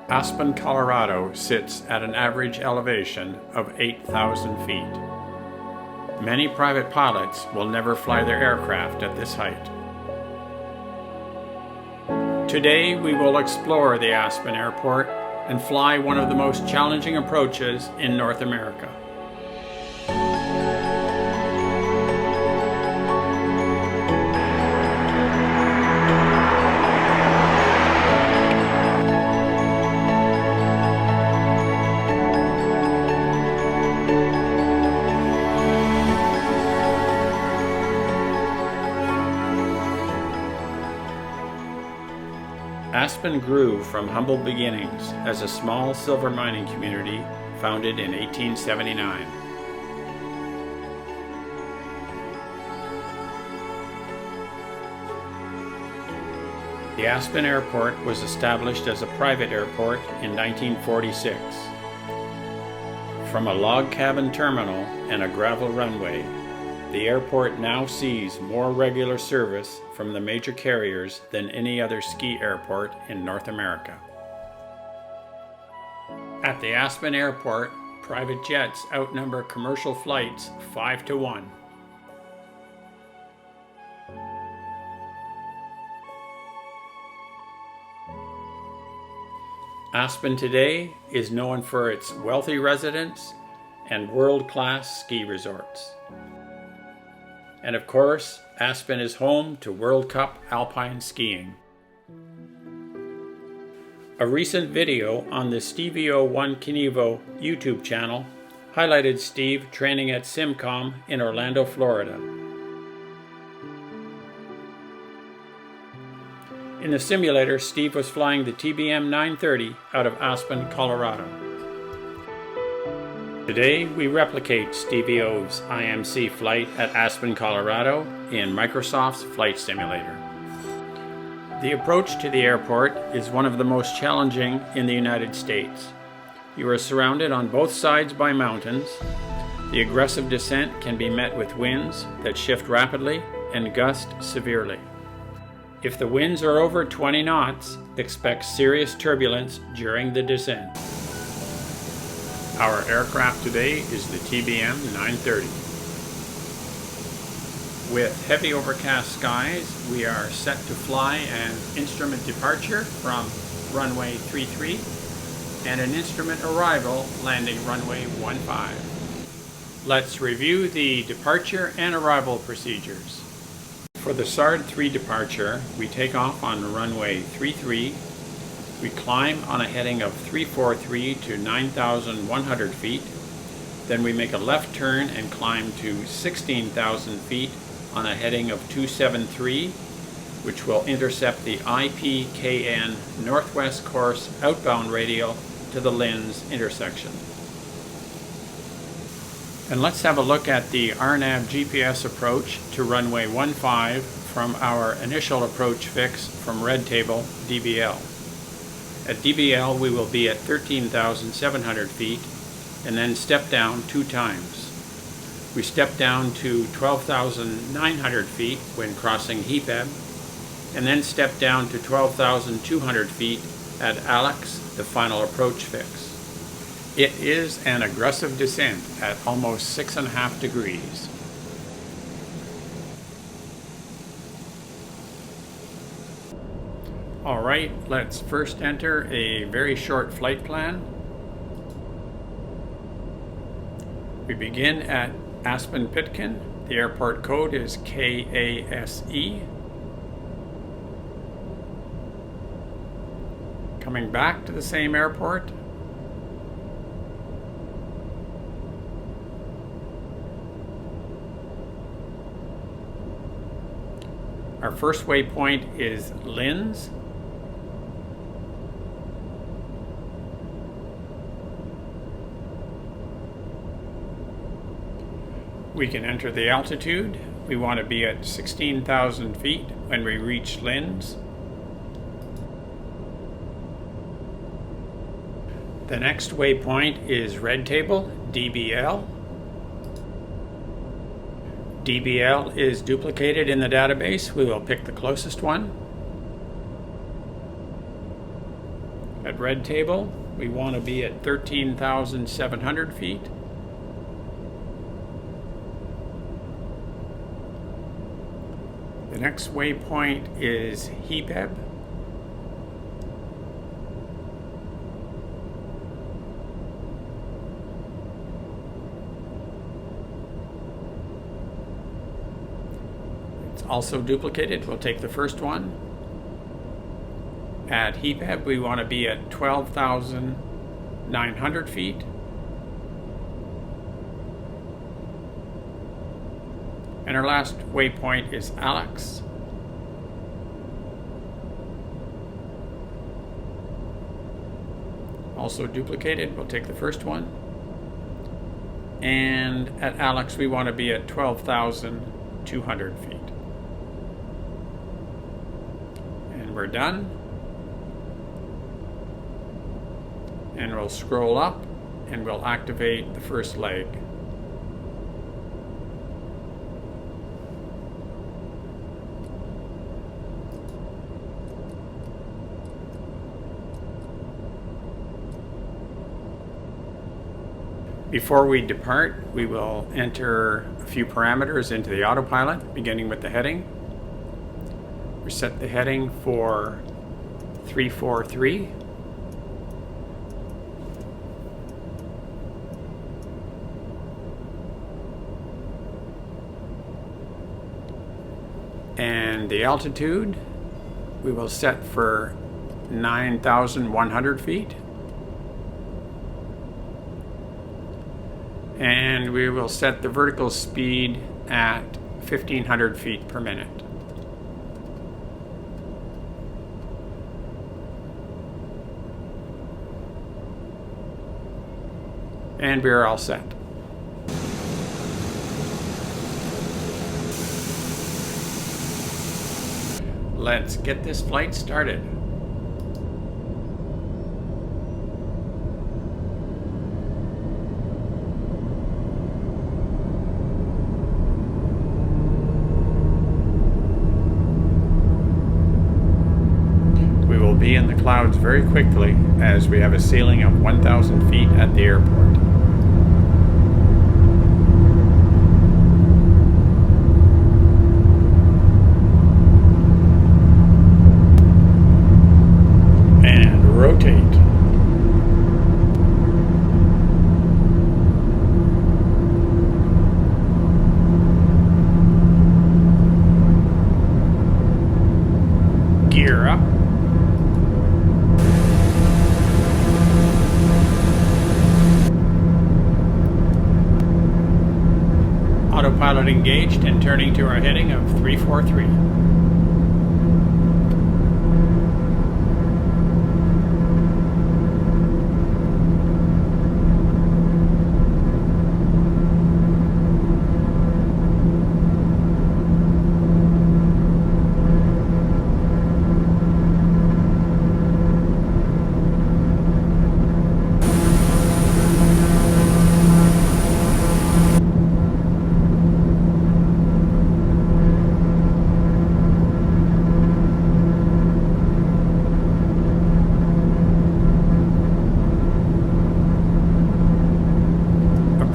Aspen, Colorado sits at an average elevation of 8,000 feet. Many private pilots will never fly their aircraft at this height. Today we will explore the Aspen Airport and fly one of the most challenging approaches in North America. Aspen grew from humble beginnings as a small silver mining community founded in 1879. The Aspen Airport was established as a private airport in 1946. From a log cabin terminal and a gravel runway, the airport now sees more regular service from the major carriers than any other ski airport in North America. At the Aspen Airport, private jets outnumber commercial flights 5 to 1. Aspen today is known for its wealthy residents and world-class ski resorts. And of course, Aspen is home to World Cup alpine skiing. A recent video on the Steveo1kinevo YouTube channel highlighted Steve training at SimCom in Orlando, Florida. In the simulator, Steve was flying the TBM 930 out of Aspen, Colorado. Today, we replicate Steveo's IMC flight at Aspen, Colorado in Microsoft's Flight Simulator. The approach to the airport is one of the most challenging in the United States. You are surrounded on both sides by mountains. The aggressive descent can be met with winds that shift rapidly and gust severely. If the winds are over 20 knots, expect serious turbulence during the descent. Our aircraft today is the TBM 930. With heavy overcast skies, we are set to fly an instrument departure from runway 33 and an instrument arrival landing runway 15. Let's review the departure and arrival procedures. For the SARD 3 departure, we take off on runway 33. We climb on a heading of 343 to 9,100 feet. Then we make a left turn and climb to 16,000 feet on a heading of 273, which will intercept the IPKN Northwest Course outbound radial to the LINDZ intersection. And let's have a look at the RNAV GPS approach to runway 15 from our initial approach fix from Red Table DBL. At DBL, we will be at 13,700 feet and then step down 2 times. We step down to 12,900 feet when crossing HEPEB, and then step down to 12,200 feet at Alex, the final approach fix. It is an aggressive descent at almost 6.5 degrees. All right, let's first enter a very short flight plan. We begin at Aspen Pitkin. The airport code is KASE. Coming back to the same airport. Our first waypoint is LINDZ. We can enter the altitude. We want to be at 16,000 feet when we reach LINDZ. The next waypoint is Red Table, DBL. DBL is duplicated in the database. We will pick the closest one. At Autopilot red table, we want to be at 13,700 feet. The next waypoint is HEPEB. It's also duplicated. We'll take the first one. At HEPEB, we want to be at 12,900 feet. And our last waypoint is Alex. Also duplicated. We'll take the first one. And at Alex, we want to be at 12,200 feet. And we're done. And we'll scroll up and we'll activate the first leg. Before we depart, we will enter a few parameters into the autopilot, beginning with the heading. We set the heading for 343. And the altitude we will set for 9,100 feet. And we will set the vertical speed at 1,500 feet per minute. And we are all set. Let's get this flight started. We will be in the clouds very quickly as we have a ceiling of 1,000 feet at the airport. Rotate. Gear up. Autopilot engaged and turning to our heading of 343.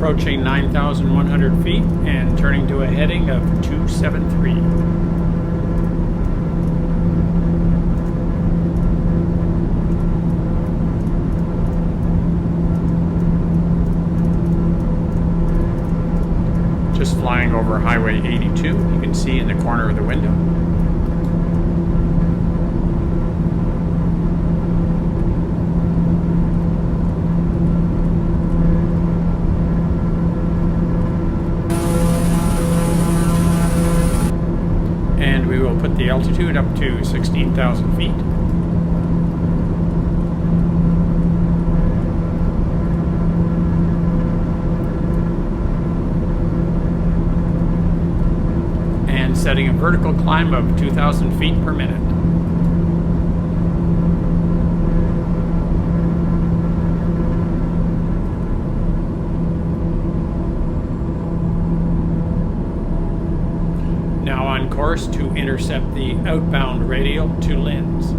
Approaching 9,100 feet and turning to a heading of 273. Just flying over Highway 82, you can see in the corner of the window. Put the altitude up to 16,000 feet. And setting a vertical climb of 2,000 feet per minute. Now on course to intercept the outbound radial to LINDZ.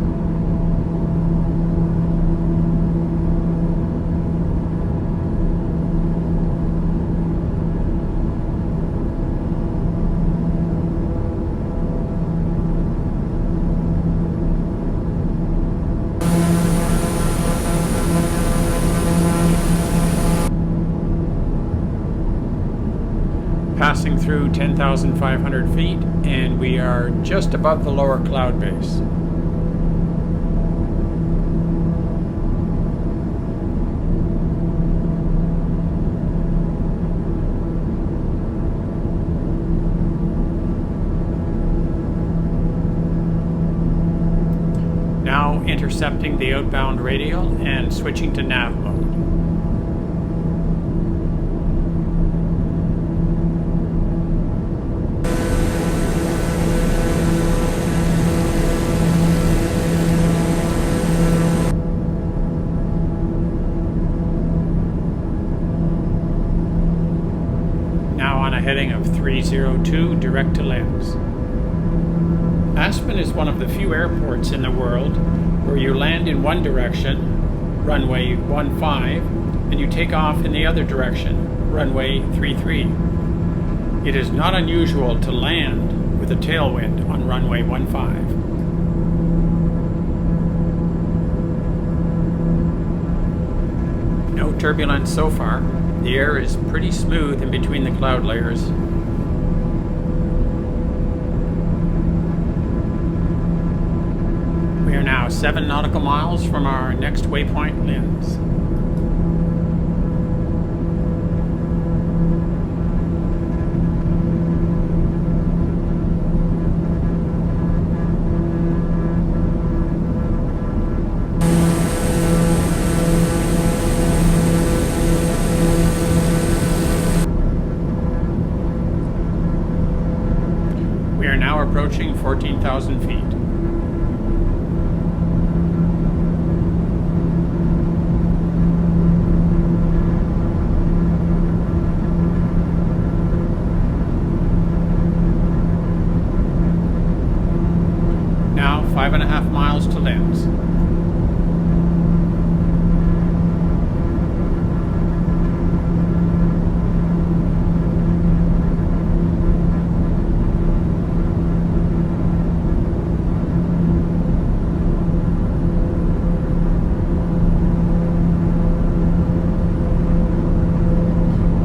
passing through 10,500 feet, and we are just above the lower cloud base. Now intercepting the outbound radial and switching to nav mode. Now on a heading of 302 direct to LINDZ. Aspen is one of the few airports in the world where you land in one direction, runway 15, and you take off in the other direction, runway 33. It is not unusual to land with a tailwind on runway 15. No turbulence so far. The air is pretty smooth in between the cloud layers. We are now 7 nautical miles from our next waypoint, LINDZ. We are now approaching 14,000 feet. Now 5.5 miles to LINDZ.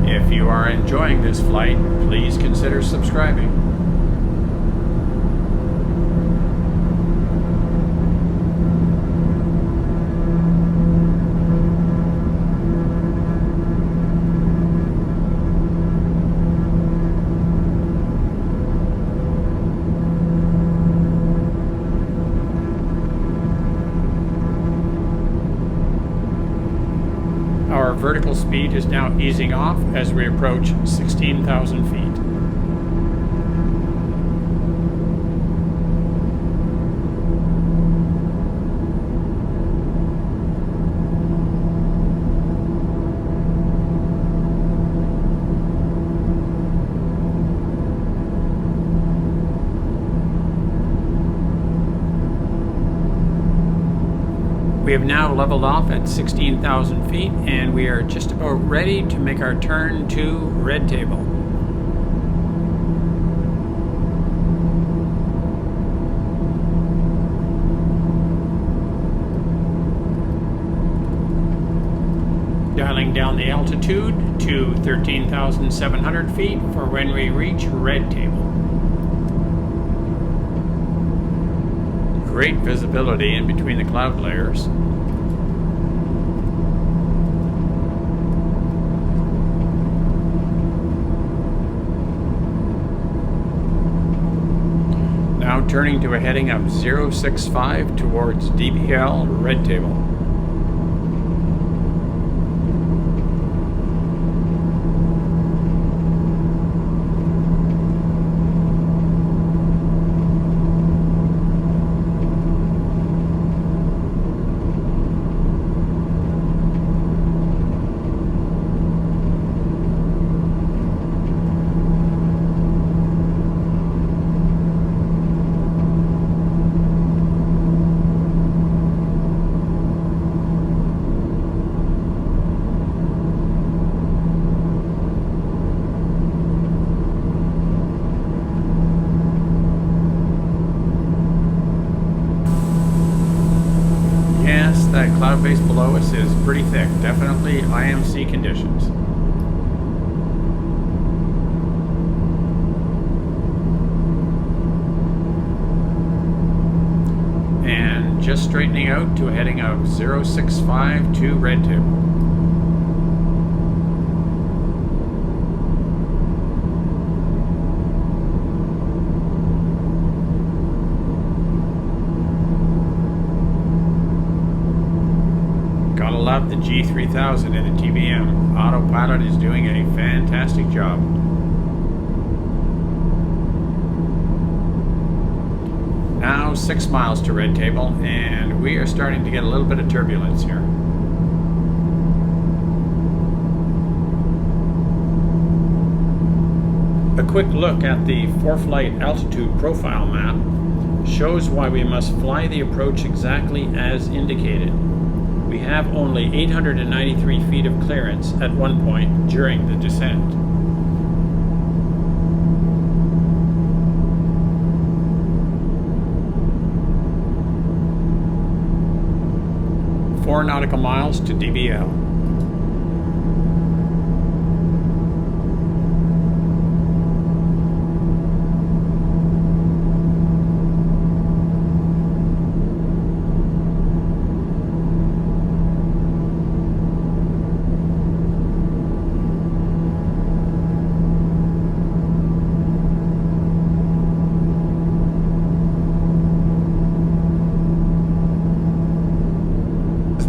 If you are enjoying this flight, please consider subscribing. Our vertical speed is now easing off as we approach 16,000 feet. We have now leveled off at 16,000 feet, and we are just about ready to make our turn to red table. Dialing down the altitude to 13,700 feet for when we reach red table. Great visibility in between the cloud layers. Now turning to a heading of 065 towards DBL red table. That cloud base below us is pretty thick, definitely IMC conditions. tuning out to a heading of 065 to red tip. Gotta love the G3000 and the TBM. Autopilot is doing a fantastic job. Now 6 miles to red table, and we are starting to get a little bit of turbulence here. A quick look at the for-flight altitude profile map shows why we must fly the approach exactly as indicated. We have only 893 feet of clearance at one point during the descent. Four nautical miles to DBL.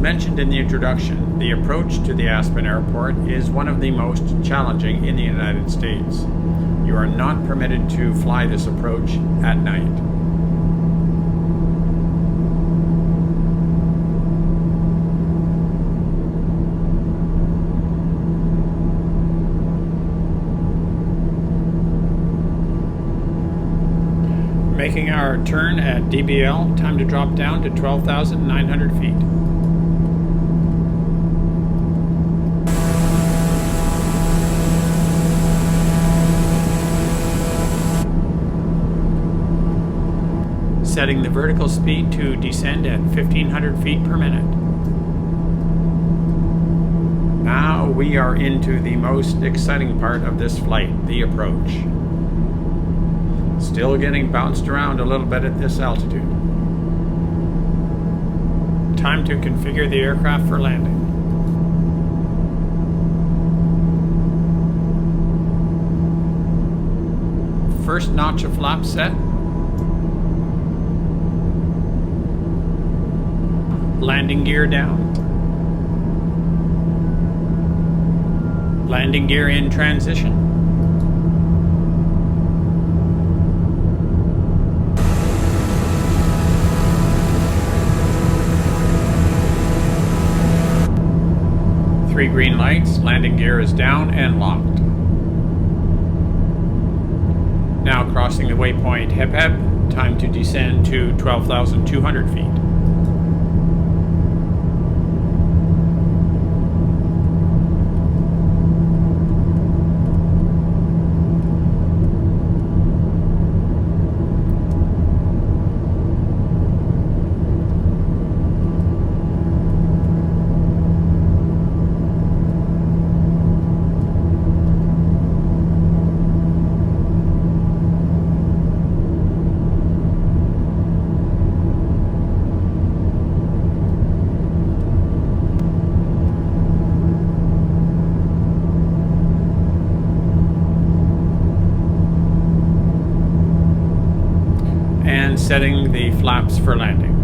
Mentioned in the introduction, the approach to the Aspen airport is one of the most challenging in the United States. You are not permitted to fly this approach at night. Making our turn at DBL, time to drop down to 12,900 feet. Setting the vertical speed to descend at 1,500 feet per minute. Now we are into the most exciting part of this flight, the approach. Still getting bounced around a little bit at this altitude. Time to configure the aircraft for landing. First notch of flap set. Landing gear down. Landing gear in transition. Three green lights, landing gear is down and locked. Now crossing the waypoint HEPEB, time to descend to 12,200 feet. Setting the flaps for landing.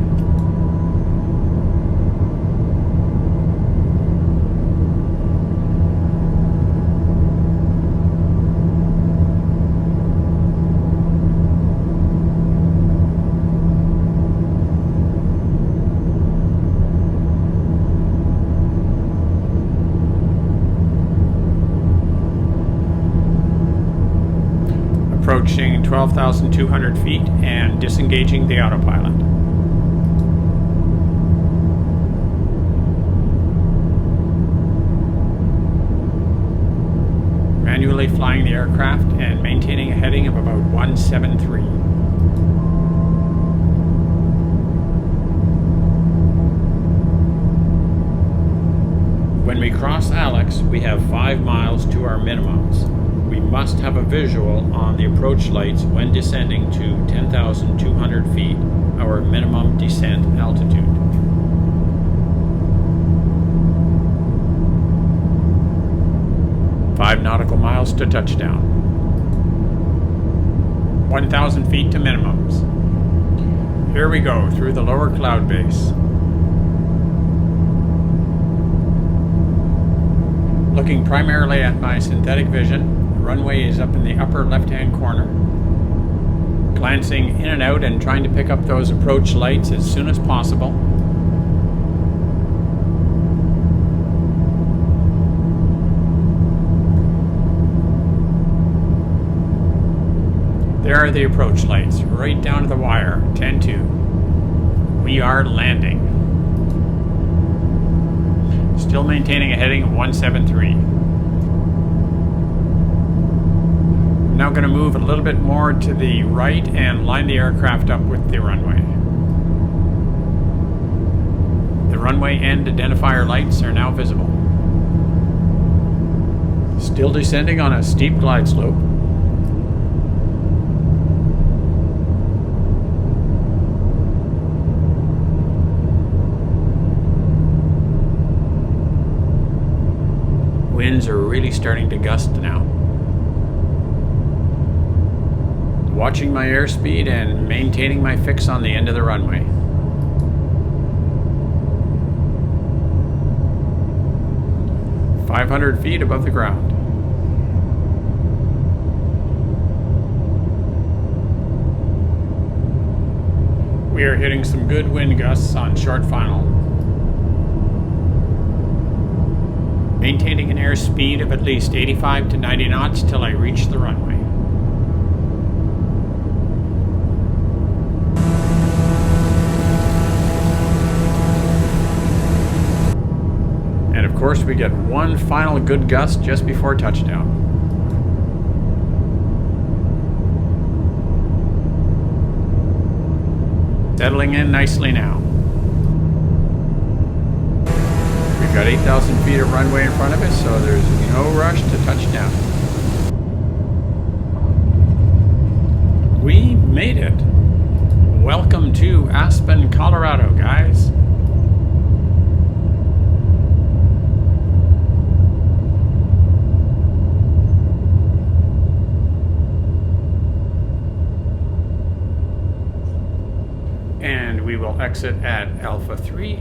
Approaching 12,200 feet and disengaging the autopilot. Manually flying the aircraft and maintaining a heading of about 173. When we cross Alex, we have 5 miles to our minimums. we must have a visual on the approach lights when descending to 10,200 feet, our minimum descent altitude. Five nautical miles to touchdown. 1,000 feet to minimums. Here we go through the lower cloud base. Looking primarily at my synthetic vision, the runway is up in the upper left-hand corner. Glancing in and out and trying to pick up those approach lights as soon as possible. There are the approach lights, right down to the wire, 10-2. We are landing. Still maintaining a heading of 173. I'm now going to move a little bit more to the right and line the aircraft up with the runway. The runway end identifier lights are now visible. Still descending on a steep glide slope. Winds are really starting to gust now. Watching my airspeed and maintaining my fix on the end of the runway. "500 feet above the ground. We are hitting some good wind gusts on short final. Maintaining an airspeed of at least 85 to 90 knots till I reach the runway. And of course we get one final good gust just before touchdown. Settling in nicely now. We've got 8,000 feet of runway in front of us, so there's no rush to touchdown. We made it. Welcome to Aspen, Colorado, guys. And we will exit at Alpha 3.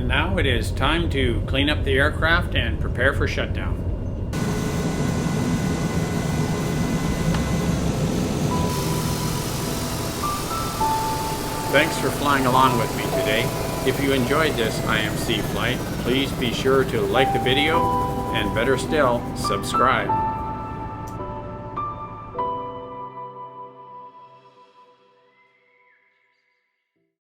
Now it is time to clean up the aircraft and prepare for shutdown. Thanks for flying along with me today. If you enjoyed this IMC flight, please be sure to like the video and better still, subscribe.